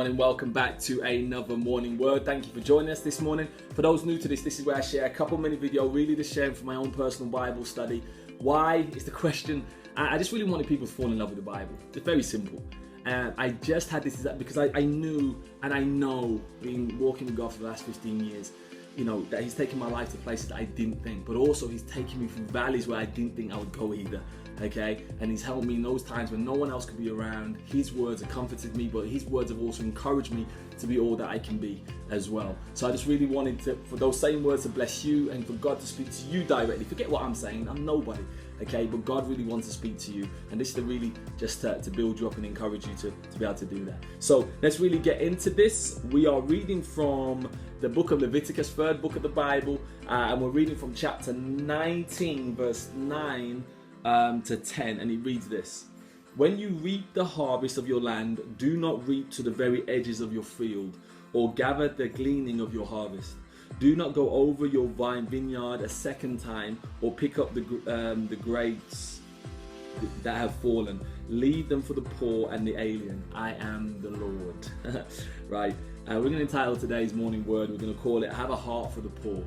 morning. Welcome back to another morning word. Thank you for joining us this morning. For those new to this is where I share a couple minute video, really just sharing from my own personal Bible study. Why is the question. I just really wanted people to fall in love with the Bible. It's very simple. And I just had this because I knew and I know, being walking with God for the last 15 years, that He's taken my life to places that I didn't think, but also He's taken me through valleys where I didn't think I would go either. Okay, and He's helped me in those times when no one else could be around. His words have comforted me, but His words have also encouraged me to be all that I can be as well. So I just really wanted for those same words to bless you and for God to speak to you directly. Forget what I'm saying, I'm nobody, okay, but God really wants to speak to you, and this is to really just to build you up and encourage you to be able to do that. So let's really get into this. We are reading from the book of Leviticus, third book of the Bible, and we're reading from chapter 19, verse 9 to 10, and it reads this: When you reap the harvest of your land, do not reap to the very edges of your field, or gather the gleaning of your harvest. Do not go over your vineyard a second time, or pick up the grapes that have fallen. Leave them for the poor and the alien. I am the Lord. Right. We're going to entitle today's morning word. We're going to call it "Have a Heart for the Poor."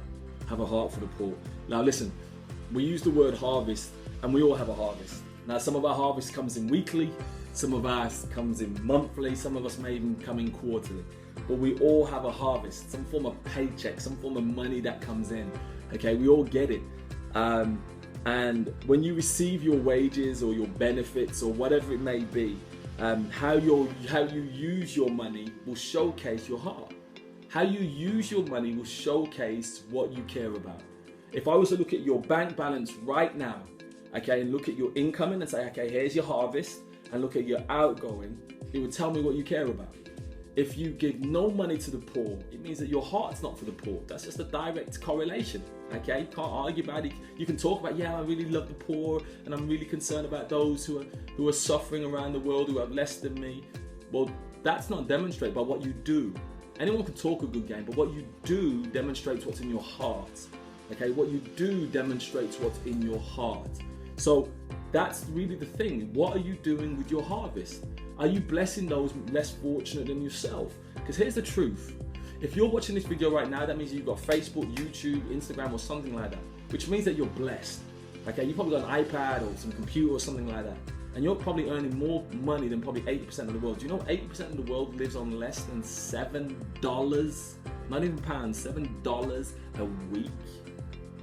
Have a heart for the poor. Now listen, we use the word harvest, and we all have a harvest. Now some of our harvest comes in weekly, some of ours comes in monthly, some of us may even come in quarterly. But we all have a harvest, some form of paycheck, some form of money that comes in. Okay, we all get it. And when you receive your wages or your benefits or whatever it may be, how you use your money will showcase your heart. How you use your money will showcase what you care about. If I was to look at your bank balance right now, okay, and look at your incoming and say, okay, here's your harvest, and look at your outgoing, it would tell me what you care about. If you give no money to the poor, it means that your heart's not for the poor. That's just a direct correlation, okay? You can't argue about it. You can talk about, yeah, I really love the poor, and I'm really concerned about those who are suffering around the world, who have less than me. Well, that's not demonstrated by what you do. Anyone can talk a good game, but what you do demonstrates what's in your heart, okay? What you do demonstrates what's in your heart. So that's really the thing. What are you doing with your harvest? Are you blessing those less fortunate than yourself? Because here's the truth. If you're watching this video right now, that means you've got Facebook, YouTube, Instagram, or something like that, which means that you're blessed. Okay, you've probably got an iPad or some computer or something like that, and you're probably earning more money than probably 80% of the world. Do you know 80% of the world lives on less than $7, not even pounds, $7 a week?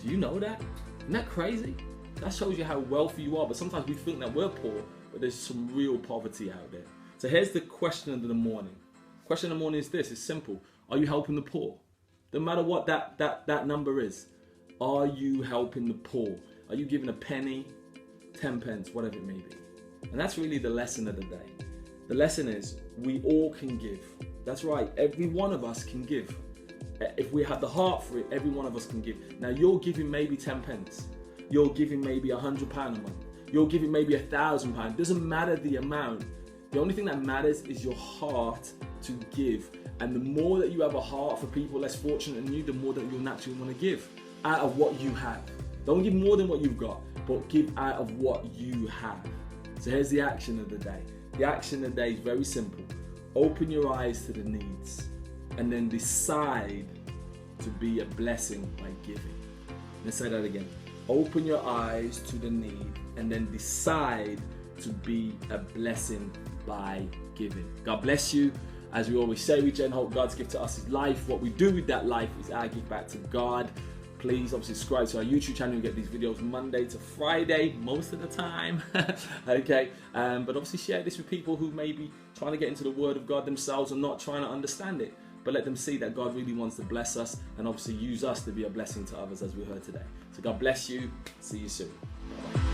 Do you know that? Isn't that crazy? That shows you how wealthy you are, but sometimes we think that we're poor, but there's some real poverty out there. So here's the question of the morning. Question of the morning is this, it's simple. Are you helping the poor? No matter what that number is, are you helping the poor? Are you giving a penny, 10 pence, whatever it may be? And that's really the lesson of the day. The lesson is we all can give. That's right, every one of us can give. If we have the heart for it, every one of us can give. Now you're giving maybe 10 pence. You're giving maybe £100 a month. You're giving maybe £1,000. Doesn't matter the amount. The only thing that matters is your heart to give. And the more that you have a heart for people less fortunate than you, the more that you'll naturally want to give out of what you have. Don't give more than what you've got, but give out of what you have. So here's the action of the day. The action of the day is very simple. Open your eyes to the needs and then decide to be a blessing by giving. Let's say that again. Open your eyes to the need and then decide to be a blessing by giving. God bless you. As we always say, we generally hope God's gift to us is life. What we do with that life is our give back to God. Please obviously subscribe to our YouTube channel. You get these videos Monday to Friday most of the time. Okay, but obviously share this with people who may be trying to get into the Word of God themselves and not trying to understand it. But let them see that God really wants to bless us and obviously use us to be a blessing to others, as we heard today. So God bless you. See you soon. Bye-bye.